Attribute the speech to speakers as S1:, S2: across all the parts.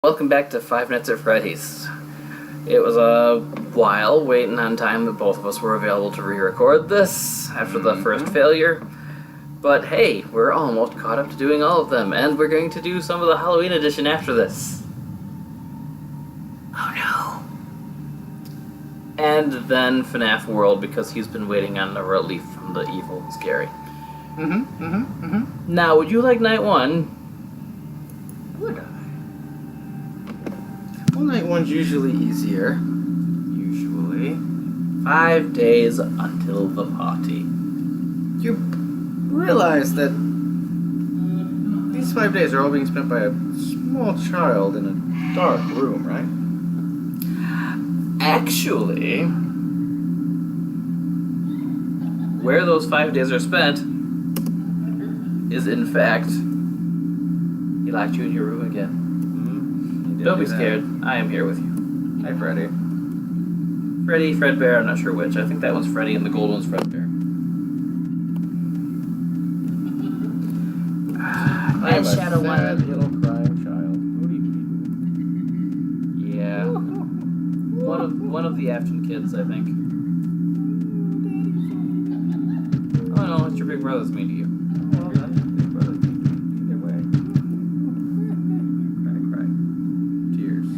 S1: Welcome back to Five Nights at Freddy's. It was a while waiting on time that both of us were available to re-record this after the first failure. But hey, we're almost caught up to doing all of them, and we're going to do some of the Halloween edition after this. Oh no. And then FNAF World, because he's been waiting on the relief from the evil and scary. Now, would you like night one?
S2: Would I? Well, night one's usually easier. Usually.
S1: 5 days until the party.
S2: You realize that these 5 days are all being spent by a small child in a dark room, right?
S1: Actually, where those 5 days are spent is, in fact, he locked you in your room again. Don't be scared. I am here with you.
S2: Hi, Freddy.
S1: Freddy, Fredbear, I'm not sure which. I think that one's Freddy and the gold one's Fredbear.
S2: I am a sad little crying child. What do you
S1: Yeah. One of the Afton kids, I think. Oh no, it's your big brother's mean to you.
S2: Well, that's big brother. Either way. Cry. Tears.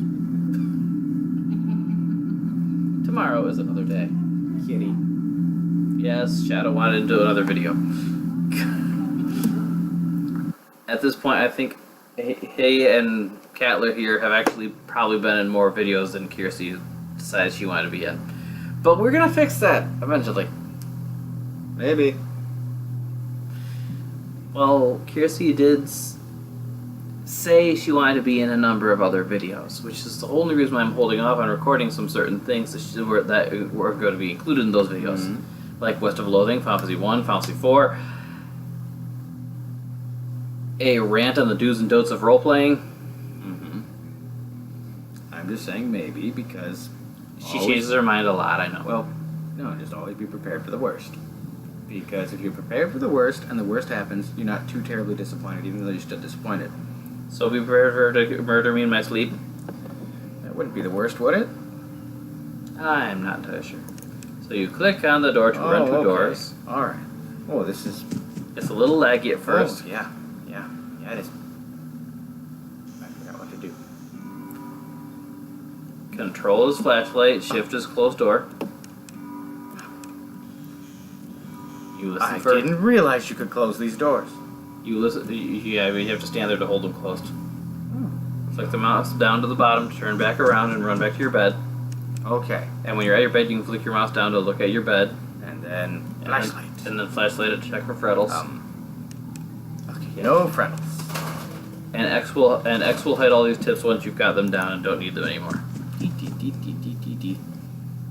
S1: Tomorrow is another day.
S2: Kitty.
S1: Yes, Shadow wanted to do another video. At this point, I think he and Catler here have actually probably been in more videos than Kiersey decided she wanted to be in. But we're gonna fix that eventually.
S2: Maybe.
S1: Well, Kiersey did say she wanted to be in a number of other videos, which is the only reason why I'm holding off on recording some certain things that were going to be included in those videos. Like West of Loathing, Final Fantasy 1, Final Fantasy 4, a rant on the do's and don'ts of role-playing.
S2: I'm just saying maybe because
S1: She changes her mind a lot, I know.
S2: well, no, just always be prepared for the worst. Because if you're prepared for the worst and the worst happens, you're not too terribly disappointed, even though you're still disappointed.
S1: So be prepared for her to murder me in my sleep?
S2: That wouldn't be the worst, would it?
S1: I'm not entirely sure. So you click on the door to run two doors.
S2: Alright. Oh, this is...
S1: It's a little laggy at first.
S2: Oh, yeah, it is. I forgot what to do.
S1: Control is flashlight, shift is closed door. You listen
S2: I
S1: for...
S2: didn't realize you could close these doors.
S1: You listen... Yeah, you have to stand there to hold them closed. Flick the mouse down to the bottom to turn back around and run back to your bed.
S2: Okay.
S1: And when you're at your bed, you can flick your mouse down to look at your bed.
S2: And then flashlight.
S1: And then flashlight to check for frettles.
S2: Okay, no frettles.
S1: And X will hide all these tips once you've got them down and don't need them anymore.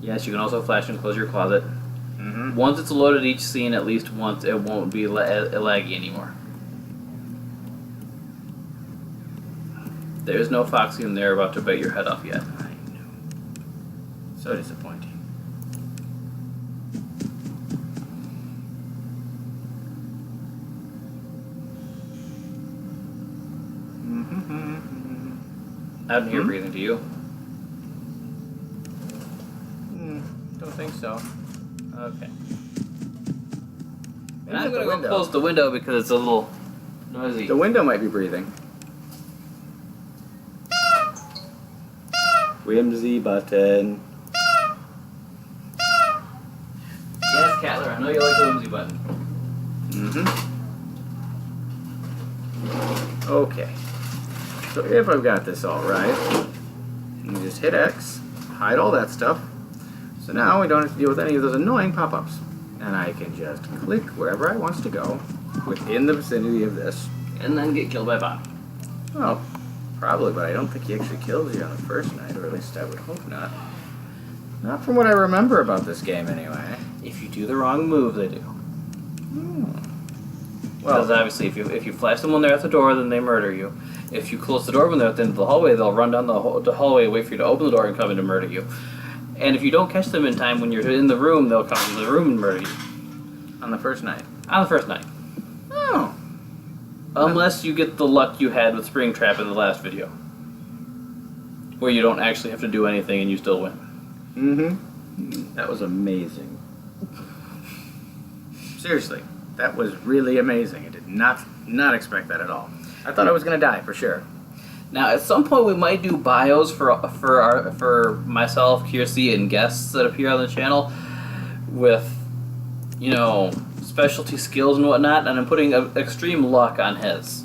S1: Yes, you can also flash and close your closet. Once it's loaded each scene, at least once, it won't be laggy anymore. There's no Foxy in there about to bite your head off yet.
S2: I know. So disappointing.
S1: I don't hear breathing, do you?
S2: Don't think so.
S1: Okay.
S2: Maybe
S1: I'm
S2: the
S1: going to
S2: window.
S1: close the window because it's a little noisy.
S2: The window might be breathing. Whimsy button.
S1: Yes, Catler, I know you like the whimsy button.
S2: Okay. So if I've got this all right, you just hit X, hide all that stuff. So now we don't have to deal with any of those annoying pop-ups. And I can just click wherever I want to go within the vicinity of this.
S1: And then get killed by Bob.
S2: Oh, probably, but I don't think he actually kills you on the first night, or at least I would hope not. Not from what I remember about this game, anyway.
S1: If you do the wrong move, they do.
S2: Well,
S1: Because obviously, if you flash them when they're at the door, then they murder you. If you close the door when they're at the end of the hallway, they'll run down the hallway, wait for you to open the door, and come in to murder you. And if you don't catch them in time when you're in the room, they'll come into the room and murder you.
S2: on the first night.
S1: On the first night.
S2: Oh.
S1: Unless you get the luck you had with Springtrap in the last video. where you don't actually have to do anything and you still win.
S2: Mm-hmm. That was amazing. Seriously, that was really amazing. I did not expect that at all. I thought I was gonna die for sure.
S1: Now, at some point, we might do bios for myself, Kiersey, and guests that appear on the channel with, you know, specialty skills and whatnot, and I'm putting extreme luck on his.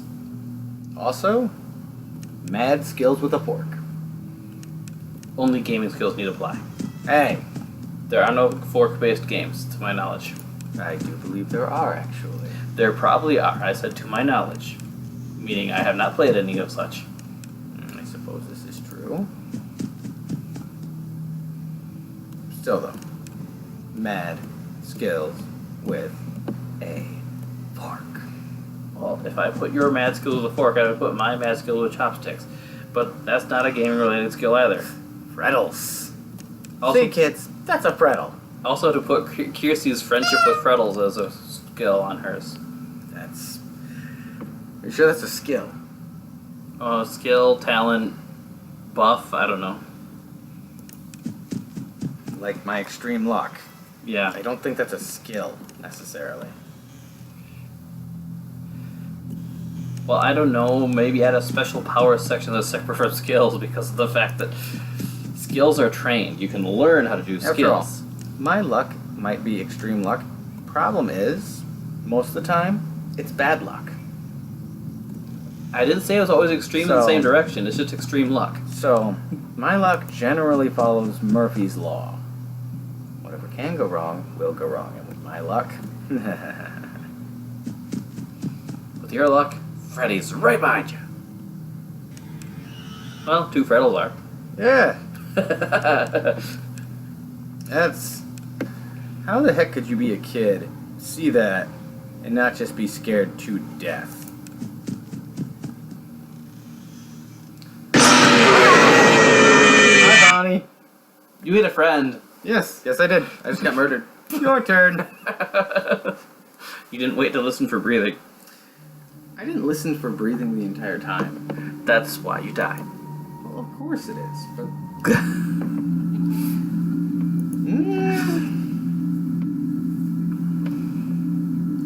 S2: Also, mad skills with a fork.
S1: Only gaming skills need to apply.
S2: Hey,
S1: There are no fork-based games, to my knowledge.
S2: I do believe there are, actually.
S1: There probably are, I said to my knowledge. Meaning I have not played any of such.
S2: I suppose this is true. Still, though, mad skills with a fork.
S1: Well, if I put your mad skills with a fork, I would put my mad skills with chopsticks. But that's not a gaming-related skill either.
S2: Freddles.
S1: Also,
S2: See, kids, that's a Freddle.
S1: Also to put Kiersey's friendship with Freddles as a skill on hers.
S2: That's... Are you sure that's a skill?
S1: Skill, talent, buff, I don't know.
S2: Like my extreme luck.
S1: Yeah.
S2: I don't think that's a skill, necessarily.
S1: Well, I don't know, maybe add a special power section that's separate from skills because of the fact that skills are trained. You can learn how to do
S2: After all,
S1: skills.
S2: my luck might be extreme luck. Problem is, most of the time, it's bad luck.
S1: I didn't say it was always extreme in the
S2: So-
S1: same direction, it's just extreme luck.
S2: So, my luck generally follows Murphy's Law. Whatever can go wrong, will go wrong. And with my luck...
S1: With your luck, Freddy's right behind you. Well, 2 Freddles are.
S2: yeah, that's... How the heck could you be a kid, see that, and not just be scared to death? Hi, Bonnie.
S1: You hit a friend.
S2: Yes, I did. I just got murdered. Your turn.
S1: You didn't wait to listen for breathing.
S2: I didn't listen for breathing the entire time.
S1: That's why you died.
S2: Well, of course it is. But...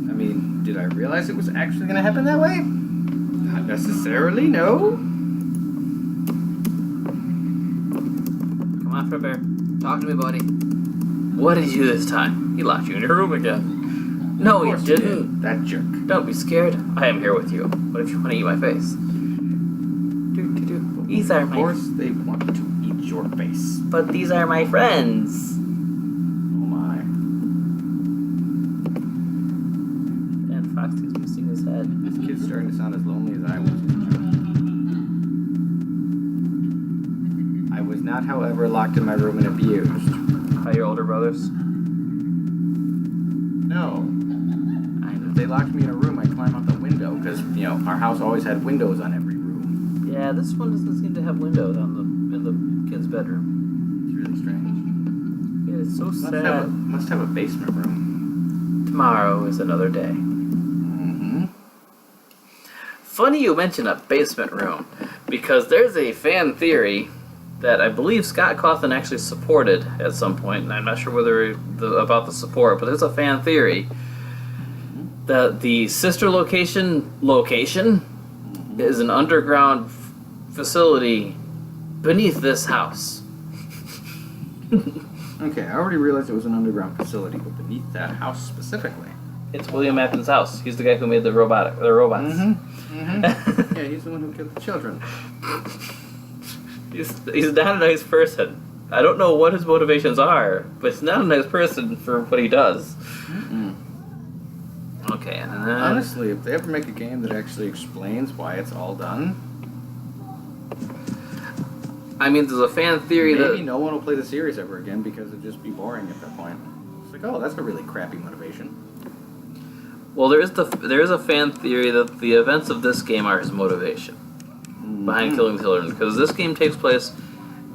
S2: I mean, did I realize it was actually going to happen that way? Not necessarily, no.
S1: Come on, Fredbear. Talk to me, buddy. What did you do this time? He locked you in your room again. No,
S2: Of
S1: he
S2: course
S1: didn't.
S2: That jerk.
S1: Don't be scared. I am here with you. What if you want to eat my face? These are
S2: Of course they want to eat your face.
S1: But these are my friends.
S2: Oh my.
S1: And Foxy's missing his head.
S2: This kid's starting to sound as lonely as I was. I was not, however, locked in my room and abused.
S1: By your older brothers?
S2: No. If they locked me in a room, I'd climb out the window, because, you know, our house always had windows on every room.
S1: Yeah, this one doesn't seem to have windows in the kid's bedroom.
S2: It's really strange.
S1: It is so sad.
S2: Must have a basement room.
S1: Tomorrow is another day.
S2: Mm-hmm.
S1: Funny you mention a basement room, because there's a fan theory that I believe Scott Cawthon actually supported at some point, and I'm not sure whether about the support, but there's a fan theory that the sister location is an underground facility beneath this house.
S2: Okay, I already realized it was an underground facility, but beneath that house specifically.
S1: It's William Afton's house. He's the guy who made the robots.
S2: Mm-hmm. Yeah, he's the one who killed the children.
S1: He's not a nice person. I don't know what his motivations are, but he's not a nice person for what he does.
S2: Mm-mm.
S1: Okay, and then...
S2: Honestly, if they ever make a game that actually explains why it's all done,
S1: I mean, there's a fan theory
S2: maybe
S1: that...
S2: no one will play the series ever again because it'd just be boring at that point. It's like, oh, that's a really crappy motivation.
S1: Well, there is a fan theory that the events of this game are his motivation behind killing the children, because this game takes place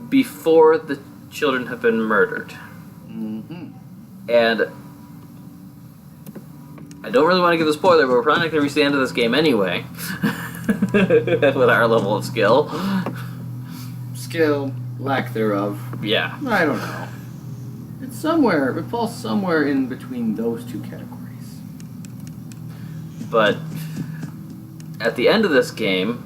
S1: before the children have been murdered.
S2: Mm-hmm.
S1: And I don't really want to give a spoiler, but we're probably not going to reach the end of this game anyway. With our level of skill.
S2: skill, lack thereof.
S1: Yeah.
S2: I don't know. It's somewhere, it falls somewhere in between those two categories.
S1: But at the end of this game,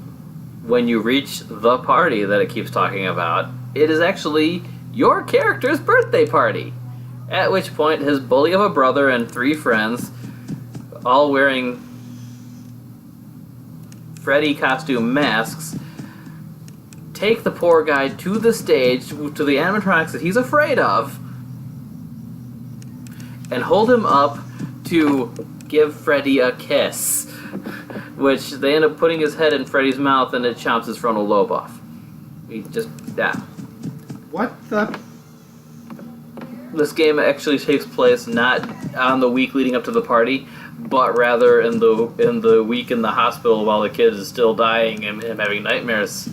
S1: when you reach the party that it keeps talking about, it is actually your character's birthday party. At which point, his bully of a brother and 3 friends, all wearing Freddy costume masks, take the poor guy to the stage, to the animatronics that he's afraid of, and hold him up to give Freddy a kiss. Which they end up putting his head in Freddy's mouth and it chomps his frontal lobe off. He just, yeah.
S2: What the?
S1: This game actually takes place not on the week leading up to the party, but rather in the week in the hospital while the kid is still dying and having nightmares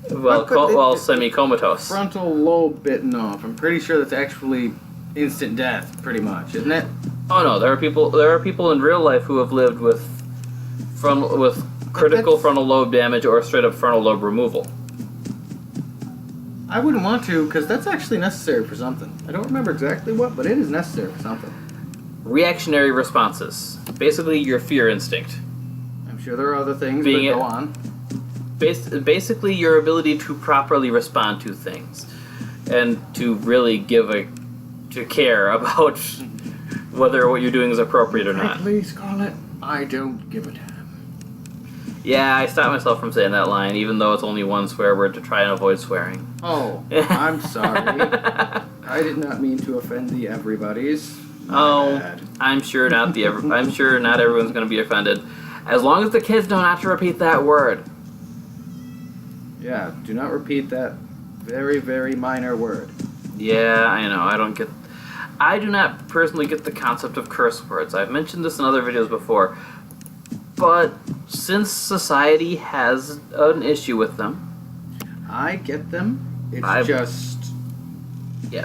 S1: while semi-comatose.
S2: Frontal lobe bitten off. I'm pretty sure that's actually instant death, pretty much, isn't it?
S1: Oh no, there are people in real life who have lived with critical frontal lobe damage or straight up frontal lobe removal.
S2: I wouldn't want to, because that's actually necessary for something. I don't remember exactly what, but it is necessary for something.
S1: Reactionary responses. Basically, your fear instinct.
S2: I'm sure there are other things, but go on.
S1: Basically, your ability to properly respond to things. And to really to care about whether what you're doing is appropriate or not.
S2: Please call it, I don't give a damn.
S1: Yeah, I stopped myself from saying that line, even though it's only one swear word to try and avoid swearing.
S2: Oh, I'm sorry. I did not mean to offend the everybody's.
S1: My bad. I'm sure not everyone's going to be offended, as long as the kids know not to repeat that word.
S2: Yeah, do not repeat that very, very minor word.
S1: Yeah, I know. I do not personally get the concept of curse words. I've mentioned this in other videos before, but since society has an issue with them,
S2: I get them.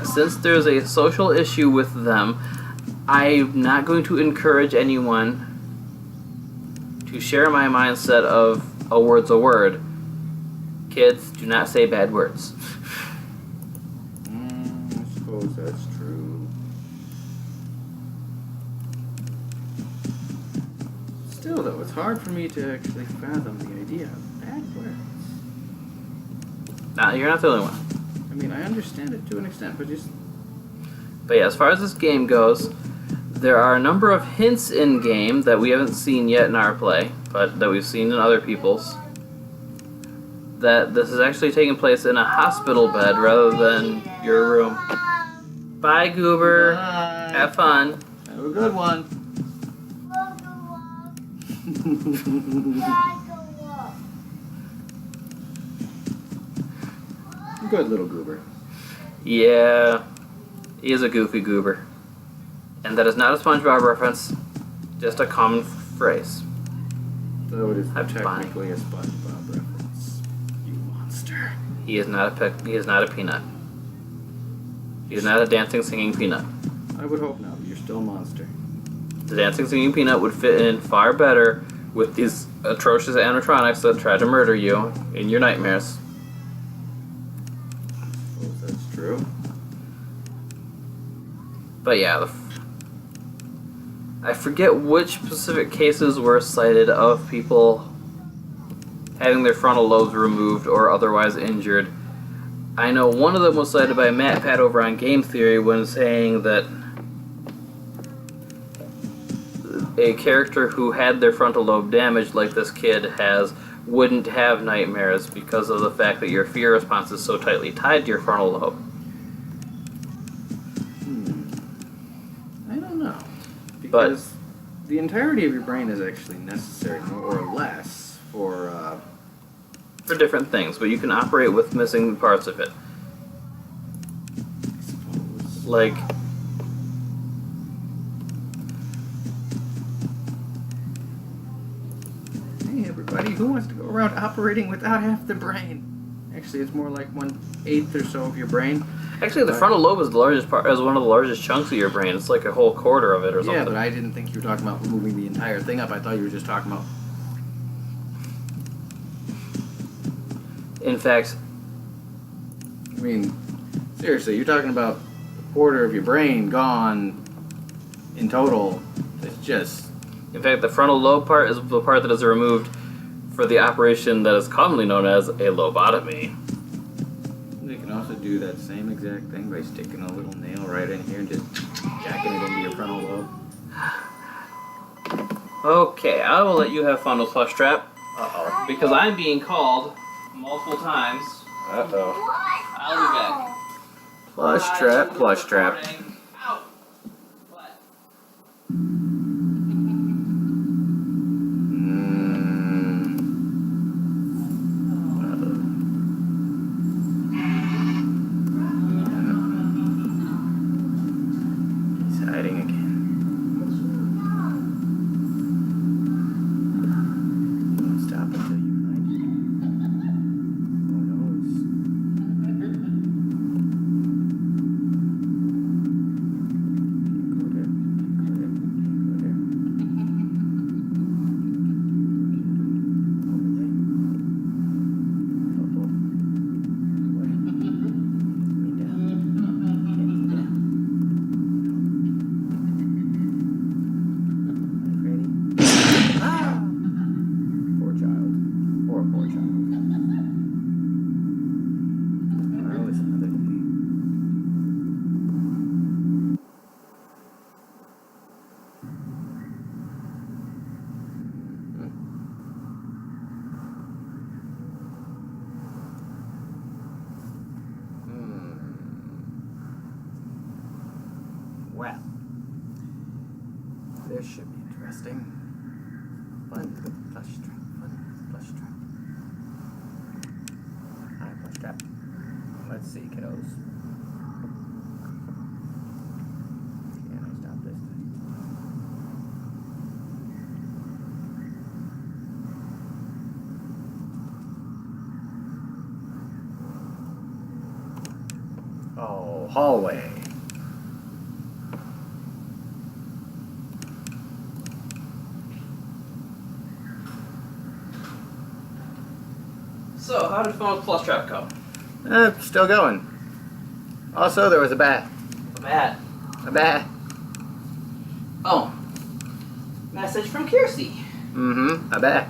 S1: Since there's a social issue with them, I'm not going to encourage anyone to share my mindset of a word's a word. Kids, do not say bad words.
S2: I suppose that's true. Still, though, it's hard for me to actually fathom the idea of bad words.
S1: Nah, you're not the only one.
S2: I mean, I understand it to an extent, but
S1: yeah, as far as this game goes, there are a number of hints in-game that we haven't seen yet in our play, but that we've seen in other people's, that this is actually taking place in a hospital bed rather than your room. Bye, Goober.
S2: Bye.
S1: Have fun.
S2: Have a good one. Good little goober.
S1: Yeah, he is a goofy goober. And that is not a SpongeBob reference, just a common phrase.
S2: Though it is
S1: I'm
S2: technically a SpongeBob reference. You monster.
S1: He is not a peanut. He is not a dancing, singing peanut.
S2: I would hope not, but you're still a monster.
S1: The dancing, singing peanut would fit in far better with these atrocious animatronics that try to murder you in your nightmares.
S2: I suppose that's true.
S1: But yeah, I forget which specific cases were cited of people having their frontal lobes removed or otherwise injured. I know one of them was cited by Matt Pat over on Game Theory when saying that a character who had their frontal lobe damaged, like this kid has, wouldn't have nightmares because of the fact that your fear response is so tightly tied to your frontal lobe.
S2: I don't know. Because the entirety of your brain is actually necessary, more or less, for
S1: different things, but you can operate with missing parts of it.
S2: I suppose.
S1: Like,
S2: hey everybody, who wants to go around operating without half the brain? Actually, it's more like 1/8 or so of your brain.
S1: actually, the frontal lobe is the largest part, is one of the largest chunks of your brain. It's like a whole quarter of it or something.
S2: Yeah, but I didn't think you were talking about moving the entire thing up. I thought you were just talking about...
S1: In fact,
S2: I mean, seriously, you're talking about a quarter of your brain gone in total. It's just...
S1: In fact, the frontal lobe part is the part that is removed for the operation that is commonly known as a lobotomy.
S2: You can also do that same exact thing by sticking a little nail right in here and just jacking it into your frontal lobe.
S1: Okay, I will let you have fun with Plush Trap.
S2: Uh-oh.
S1: Because I'm being called multiple times.
S2: Uh-oh.
S1: I'll be back.
S2: Plush Trap, Plush Trap.
S1: Out. What?
S2: He's hiding again. He won't stop until you find him. Who knows? Can't go there. Can't go there. Can't go there. Over there. Uh-oh. Away. Me down. Get me down. Hi, Freddy. Ah! Poor child. Poor child. Well, it's another day. Well, this should be interesting. Fun with Plush Trap. Fun with Plush Trap. Hi, Plush Trap. Let's see, kiddos. Can I stop this thing? Oh, hallway.
S1: So, how did fun with Plush Trap go?
S2: Still going. Also, there was a bat.
S1: A bat.
S2: A bat.
S1: Oh. Message from Kiersey.
S2: Mm-hmm. A bat.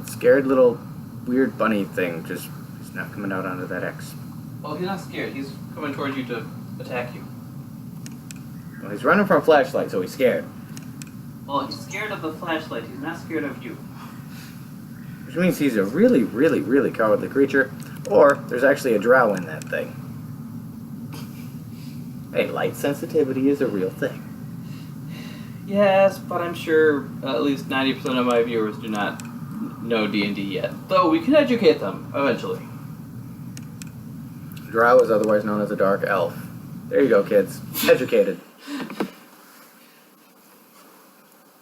S2: Scared little weird bunny thing just is not coming out onto that X.
S1: Well, he's not scared. He's coming towards you to attack you.
S2: Well, he's running from a flashlight, so he's scared.
S1: Well, he's scared of the flashlight. He's not scared of you.
S2: Which means he's a really, really, really cowardly creature. Or there's actually a drow in that thing. Hey, light sensitivity is a real thing.
S1: Yes, but I'm sure at least 90% of my viewers do not know D&D yet. Though we can educate them eventually.
S2: Drow is otherwise known as a dark elf. There you go, kids. Educated.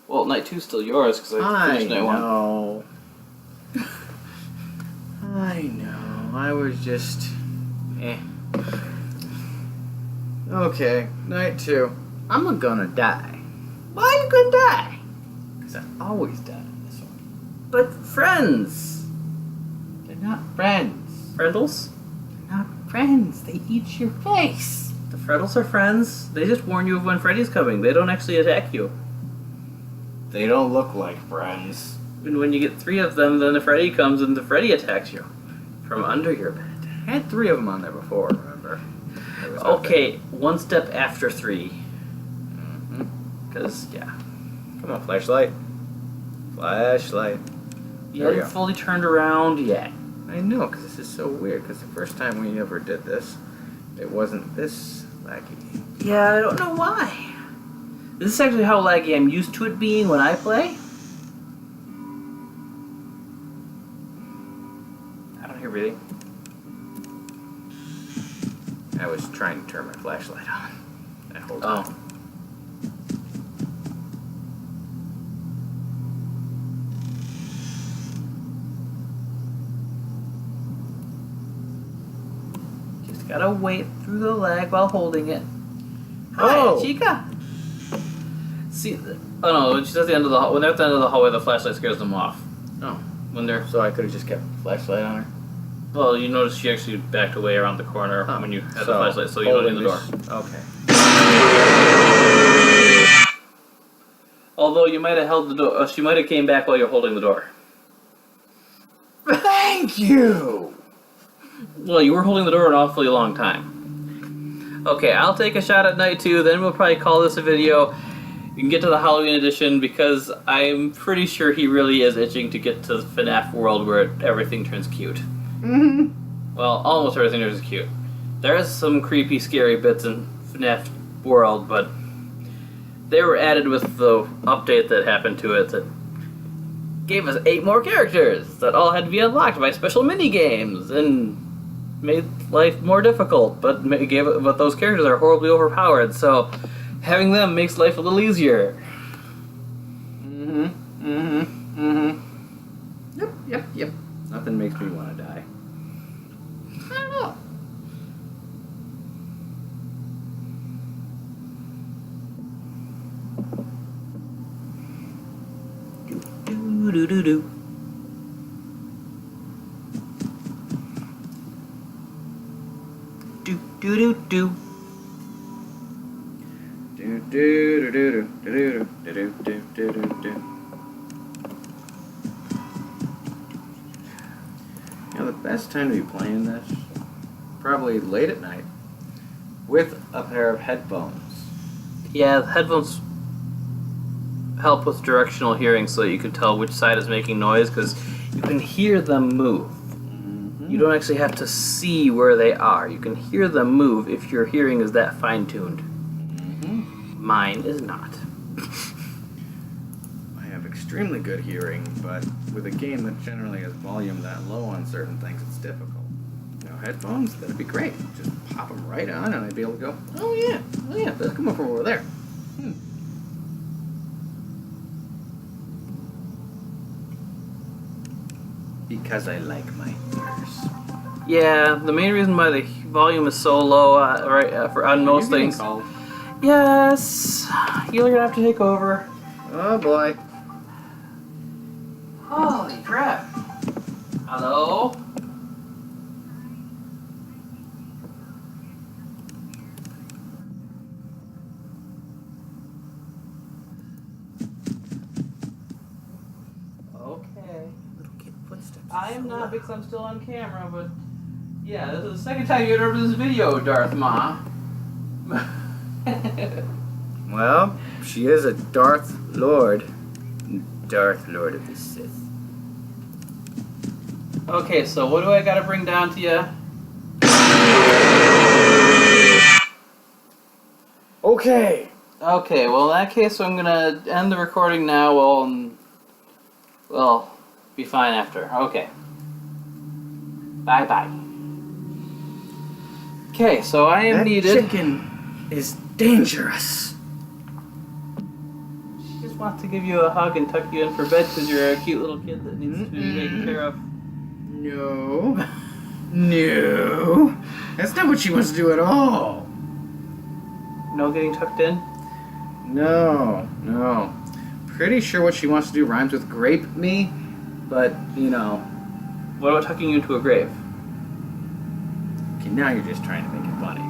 S1: Well, night 2's still yours because I finished night 1.
S2: know. I know. I was just... Okay, night 2. I'm gonna die. Why are you gonna die? Because I always die in this one. But friends! They're not friends.
S1: Friendles?
S2: They're not friends. They eat your face.
S1: The Freddles are friends. They just warn you of when Freddy's coming. They don't actually attack you.
S2: They don't look like friends.
S1: And when you get 3 of them, then the Freddy comes and the Freddy attacks you. From under your bed.
S2: I had 3 of them on there before, remember?
S1: Okay, 1 step after 3. Because, yeah.
S2: Come on, flashlight. Flashlight.
S1: You
S2: There we
S1: haven't
S2: go.
S1: fully turned around yet.
S2: I know, because this is so weird, because the first time we ever did this, it wasn't this laggy.
S1: Yeah, I don't know why. This is actually how laggy I'm used to it being when I play. I don't hear breathing.
S2: I was trying to turn my flashlight on. That whole
S1: Oh.
S2: time.
S1: Just gotta wait through the lag while holding it. Hi,
S2: Oh.
S1: chica. See, Oh no, she's at the end of the when they're at the end of the hallway, the flashlight scares them off.
S2: Oh.
S1: When they're
S2: So I could have just kept the flashlight on her?
S1: well, you notice she actually backed away around the corner when you had the flashlight, so you don't need the door.
S2: Okay.
S1: Although you might have held the door, she might have came back while you're holding the door.
S2: Thank you!
S1: Well, you were holding the door an awfully long time. Okay, I'll take a shot at night 2, then we'll probably call this a video. You can get to the Halloween edition because I'm pretty sure he really is itching to get to the FNAF world where everything turns cute.
S2: Mm-hmm.
S1: Well, almost everything turns cute. There is some creepy, scary bits in FNAF world, but they were added with the update that happened to it that gave us 8 more characters that all had to be unlocked by special mini games and made life more difficult, but those characters are horribly overpowered, so having them makes life a little easier.
S2: Yep. Nothing makes me want to die.
S1: I don't know. Do. Do.
S2: You know, the best time to be playing this, probably late at night, with a pair of headphones.
S1: Yeah, the headphones help with directional hearing so that you can tell which side is making noise, because you can hear them move. You don't actually have to see where they are. You can hear them move if your hearing is that fine-tuned. Mine is not.
S2: I have extremely good hearing, but with a game that generally has volume that low on certain things, it's difficult. You know, headphones, that'd be great. Just pop them right on and I'd be able to go, oh yeah, let's come over from over there. Because I like my ears.
S1: Yeah, the main reason why the volume is so low on most things.
S2: Called.
S1: Yes, you're gonna have to take over.
S2: Oh boy.
S1: Holy crap. Hello? Okay.
S2: Little kid footsteps.
S1: I am not because I'm still on camera, but yeah, this is the second time you interrupted this video, Darth Ma.
S2: Well, she is a Darth Lord of the Sith.
S1: Okay, so what do I gotta bring down to you?
S2: Okay.
S1: Okay, well in that case I'm gonna end the recording now. We'll be fine after. Okay. Bye-bye. Okay, so I am needed.
S2: That chicken is dangerous.
S1: She just wants to give you a hug and tuck you in for bed because you're a cute little kid that needs to be taken care of.
S2: No. No. That's not what she wants to do at all.
S1: No getting tucked in?
S2: No. Pretty sure what she wants to do rhymes with grape me, but, you know.
S1: What about tucking you into a grave?
S2: Okay, now you're just trying to make it funny.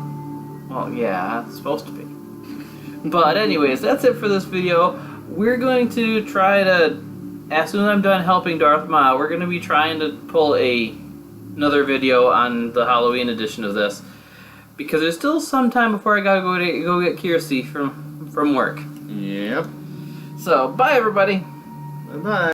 S1: Well, yeah, it's supposed to be. But anyways, that's it for this video. We're going to try to, as soon as I'm done helping Darth Ma, we're going to be trying to pull another video on the Halloween edition of this. Because there's still some time before I gotta go get Kirsty from work.
S2: Yep.
S1: So, bye everybody!
S2: Bye-bye.